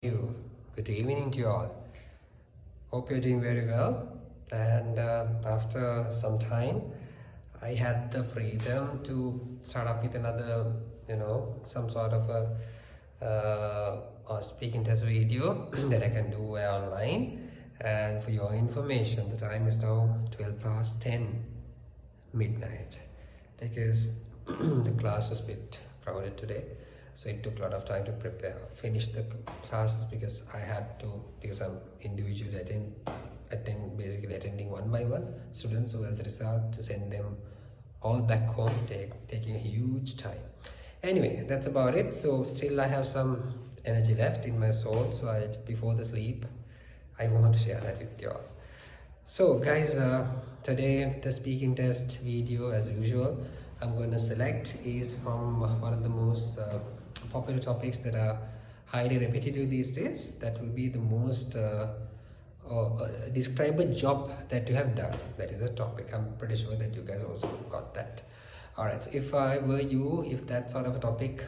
You. Good evening to you all. Hope you're doing very well. And after some time, I had the freedom to start up with another, some sort of a speaking test video that I can do online. And for your information, the time is now 12 past 10 midnight because the class was a bit crowded today, so it took a lot of time to finish the classes because I had to, because I'm individually basically attending one by one students, so as a result to send them all back home taking a huge time. Anyway, that's about it. So still I have some energy left in my soul, so before the sleep I want to share that with you all. So guys, today the speaking test video, as usual, I'm going to select is from one of the most popular topics that are highly repetitive these days. That will be the most describe a job that you have done. That is a topic. I'm pretty sure that you guys also got that. Alright, so if I were you, if that sort of a topic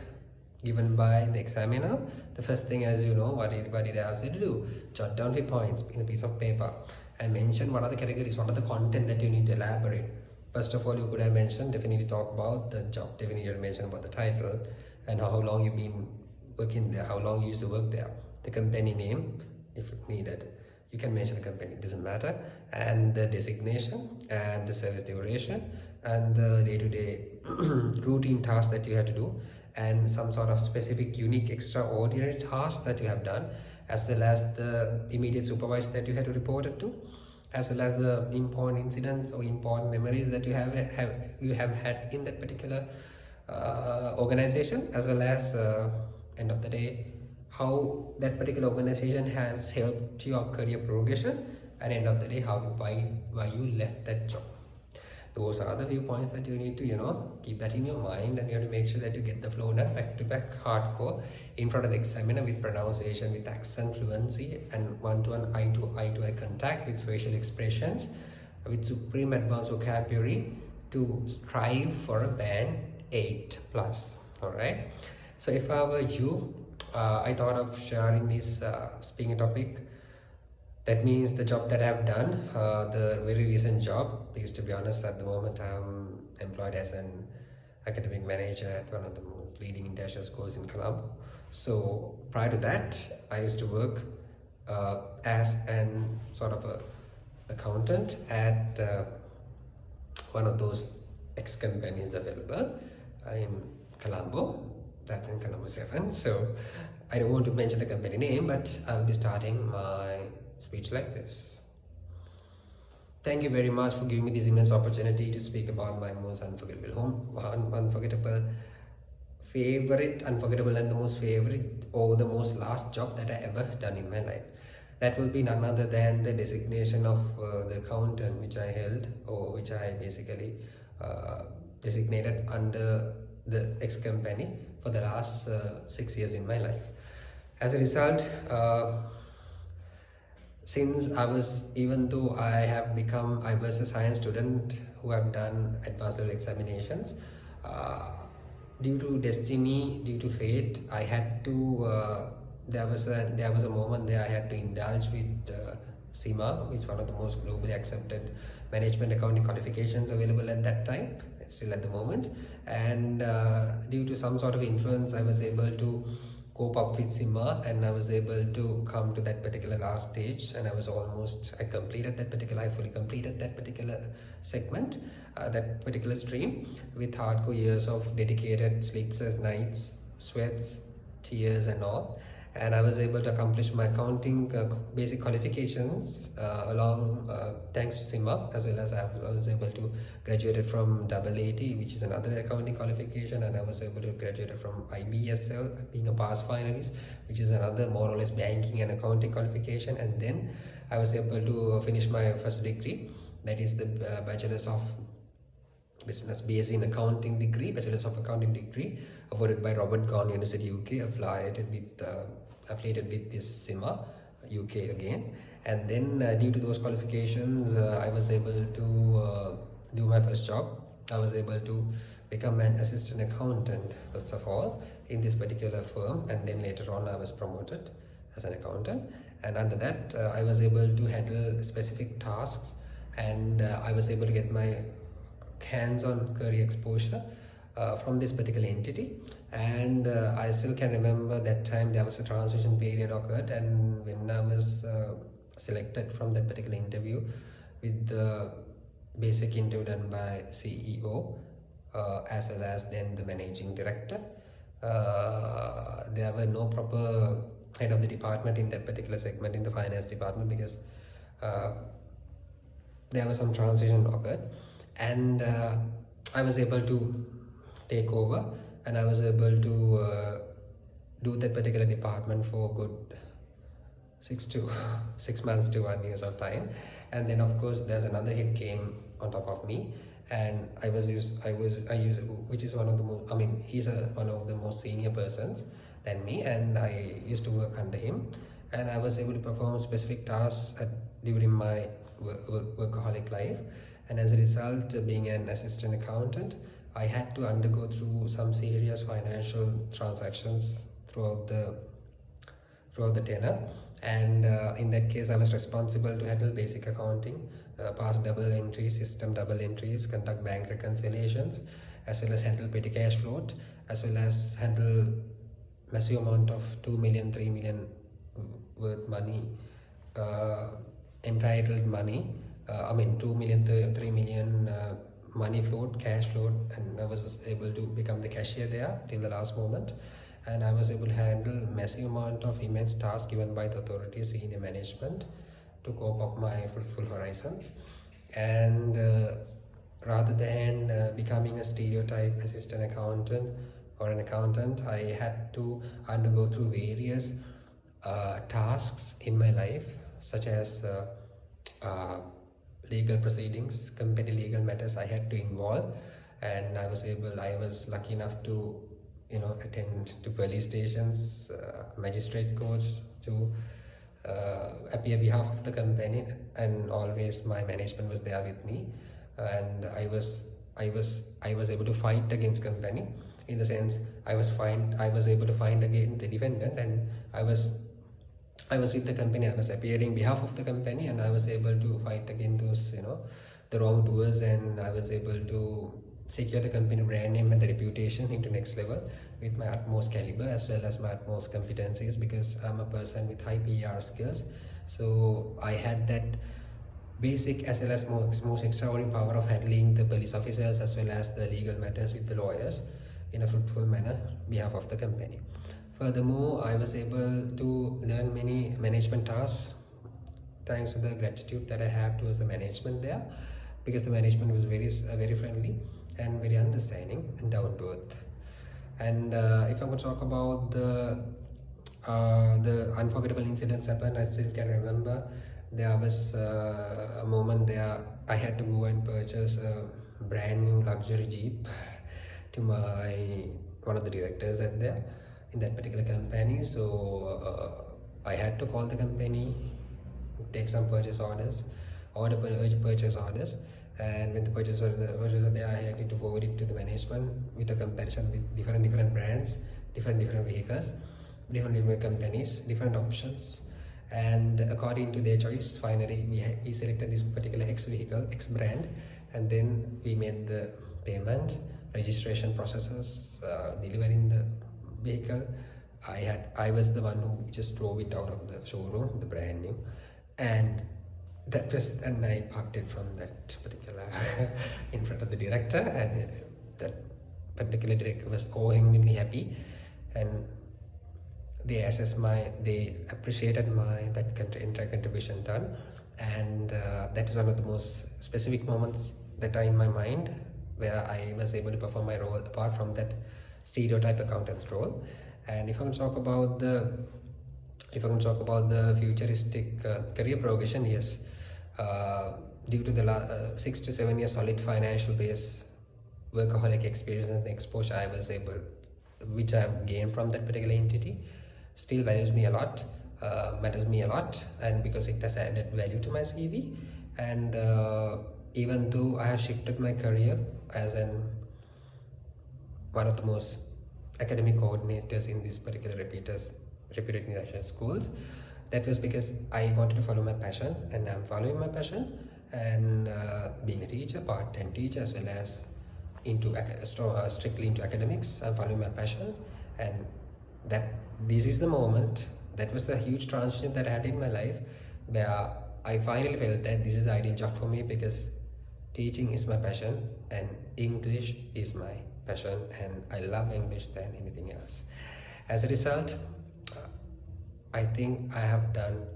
given by the examiner, the first thing, as you know, what it asks you to do, jot down 5 points in a piece of paper and mention what are the categories, what are the content that you need to elaborate. First of all, you could have mentioned, definitely talk about the job, definitely you mention about the title and how long you've been working there, how long you used to work there, the company name if needed, you can mention the company, it doesn't matter, and the designation and the service duration and the day-to-day routine tasks that you had to do, and some sort of specific, unique, extraordinary tasks that you have done, as well as the immediate supervisor that you had to report it to, as well as the important incidents or important memories that you have had in that particular organization, as well as end of the day how that particular organization has helped your career progression, and end of the day why you left that job. Those are the few points that you need to keep that in your mind, and you have to make sure that you get the flow done back to back hardcore in front of the examiner with pronunciation, with accent, fluency, and one-to-one, eye-to-eye contact with facial expressions, with supreme advanced vocabulary to strive for a band 8+. All right, so if I were you, I thought of sharing this speaking topic. That means the job that I've done, the very recent job, because to be honest, at the moment I'm employed as an academic manager at one of the most leading international schools in Colombo. So prior to that, I used to work as an sort of a accountant at one of those ex-companies available in Colombo. That's in Colombo 7. So I don't want to mention the company name, but I'll be starting my speech like this. Thank you very much for giving me this immense opportunity to speak about my most unforgettable and the most favorite or the most last job that I ever done in my life. That will be none other than the designation of the accountant which I held, or which I basically designated under the ex-company for the last 6 years in my life. As a result, since even though I was a science student who have done advanced level examinations, due to destiny, due to fate, I had to, there was a moment there I had to indulge with CIMA, which is one of the most globally accepted management accounting qualifications available at that time, still at the moment, and due to some sort of influence, I was able to cope up with CIMA, and I was able to come to that particular last stage, and I fully completed that particular segment, that particular stream, with hardcore years of dedicated sleepless nights, sweats, tears and all. And I was able to accomplish my accounting basic qualifications thanks to CIMA, as well as I was able to graduate from AAT, which is another accounting qualification, and I was able to graduate from IBSL, being a pass finalist, which is another more or less banking and accounting qualification. And then I was able to finish my first degree, that is the Bachelor's of Business BSc in Accounting degree, Bachelor's of Accounting degree, awarded by Robert Gordon University UK, affiliated with this CIMA UK again. And then due to those qualifications, I was able to do my first job. I was able to become an assistant accountant first of all in this particular firm, and then later on I was promoted as an accountant. And under that, I was able to handle specific tasks, and I was able to get my hands-on career exposure from this particular entity. And I still can remember that time there was a transition period occurred, and when I was selected from that particular interview, with the basic interview done by CEO as well as then the managing director, there were no proper head of the department in that particular segment in the finance department, because there was some transition occurred, and I was able to take over, and I was able to do that particular department for good 6 months to 1 year of time. And then of course there's another hit came on top of me, and I used, which is one of the most, I mean, he's one of the most senior persons than me, and I used to work under him, and I was able to perform specific tasks during my workaholic life. And as a result, being an assistant accountant, I had to undergo through some serious financial transactions throughout the tenure. And in that case, I was responsible to handle basic accounting, pass double entries, system double entries, conduct bank reconciliations, as well as handle petty cash float, as well as handle massive amount of 2 million, 3 million worth money, entitled money. I mean 2 million, 3 million money float, cash float, and I was able to become the cashier there till the last moment. And I was able to handle massive amount of immense tasks given by the authority, senior management, to cope up my fruitful horizons. And rather than becoming a stereotype assistant accountant or an accountant, I had to undergo through various tasks in my life, such as legal proceedings, company legal matters I had to involve. And I was lucky enough to attend to police stations, magistrate courts, to appear behalf of the company, and always my management was there with me, and I was able to fight against company, in the sense I was able to find against the defendant, and I was with the company, I was appearing behalf of the company, and I was able to fight against those the wrongdoers, and I was able to secure the company brand name and the reputation into next level with my utmost caliber as well as my utmost competencies, because I'm a person with high PR skills. So I had that basic as well as most extraordinary power of handling the police officers as well as the legal matters with the lawyers in a fruitful manner behalf of the company. Furthermore, I was able to learn many management tasks thanks to the gratitude that I have towards the management there, because the management was very friendly and very understanding and down to earth. And if I would talk about the unforgettable incidents happened, I still can remember there was a moment there I had to go and purchase a brand new luxury Jeep to one of the directors in that particular company. So I had to call the company, take some order purchase orders, and when the purchase orders are there, I need to forward it to the management with a comparison with different brands, different vehicles, different companies, different options, and according to their choice, finally we selected this particular X vehicle, X brand, and then we made the payment, registration processes, delivering the vehicle. I was the one who just drove it out of the showroom, the brand new, and I parked it from that particular in front of the director, and that particular director was overwhelmingly happy, and they appreciated that entire contribution done. And that is one of the most specific moments that are in my mind, where I was able to perform my role apart from that stereotype accountant's role. And if I can talk about the futuristic career progression, yes, due to the 6 to 7 years solid financial base, workaholic experience and exposure which I have gained from that particular entity, still matters me a lot, and because it has added value to my CV. And even though I have shifted my career as one of the most academic coordinators in this particular repeaters reputed international schools. That was because I wanted to follow my passion, and I'm following my passion, and being a teacher, part-time teacher, as well as into strictly into academics. I'm following my passion, and that this is the moment. That was the huge transition that I had in my life, where I finally felt that this is the ideal job for me, because teaching is my passion and English is my passion, and I love English than anything else. As a result, I think I have done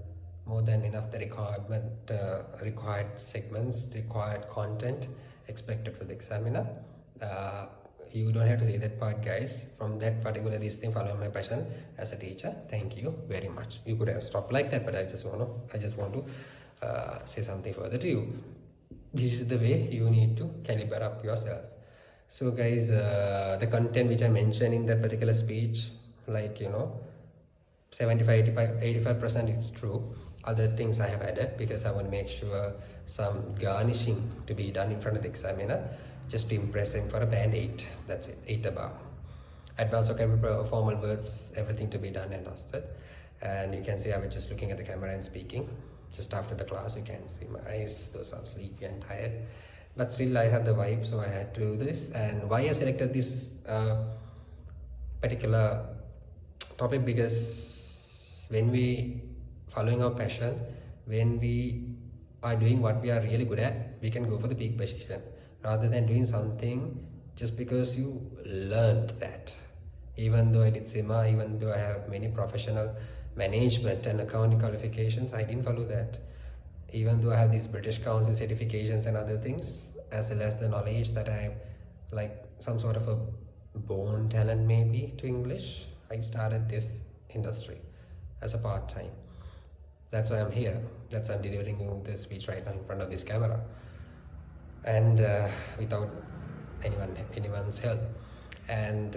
more than enough the required segments, required content expected for the examiner. You don't have to say that part, guys. From that particular this thing, following my passion as a teacher. Thank you very much. You could have stopped like that, but I just want to say something further to you. This is the way you need to calibrate up yourself. So guys, the content which I mentioned in that particular speech, like 75-85% is true. Other things I have added because I want to make sure some garnishing to be done in front of the examiner, just to impress him for a band 8. That's it, 8 above. Advanced vocabulary, formal words, everything to be done and dusted. And you can see I was just looking at the camera and speaking. Just after the class, you can see my eyes, those are sleepy and tired. But still I had the vibe, so I had to do this. And why I selected this particular topic, because when we following our passion, when we are doing what we are really good at, we can go for the peak position, rather than doing something just because you learned that. Even though I did CIMA, even though I have many professional management and accounting qualifications, I didn't follow that. Even though I have these British Council certifications and other things, as well as the knowledge that I have, like some sort of a born talent maybe to English, I started this industry as a part-time. That's why I'm here. That's why I'm delivering you this speech right now in front of this camera, and without anyone's help. And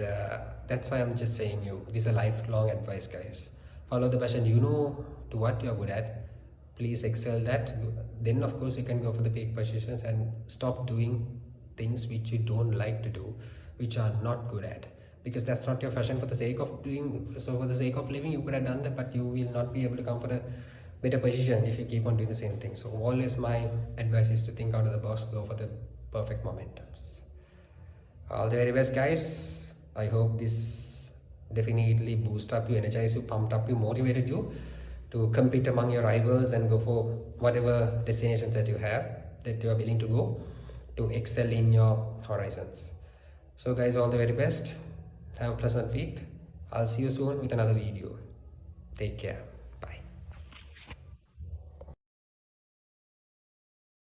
that's why I'm just saying you, this is a lifelong advice, guys. Follow the passion. You know to what you're good at. Please excel that. Then of course you can go for the peak positions, and stop doing things which you don't like to do, which are not good at, because that's not your passion. For the sake of doing, so for the sake of living, you could have done that, but you will not be able to come for a better position if you keep on doing the same thing. So always my advice is to think out of the box, go for the perfect momentums. All the very best, guys. I hope this definitely boost up you, energize you, pumped up you, motivated you to compete among your rivals and go for whatever destinations that you have, that you are willing to go to excel in your horizons. So guys, all the very best. Have a pleasant week. I'll see you soon with another video. Take care.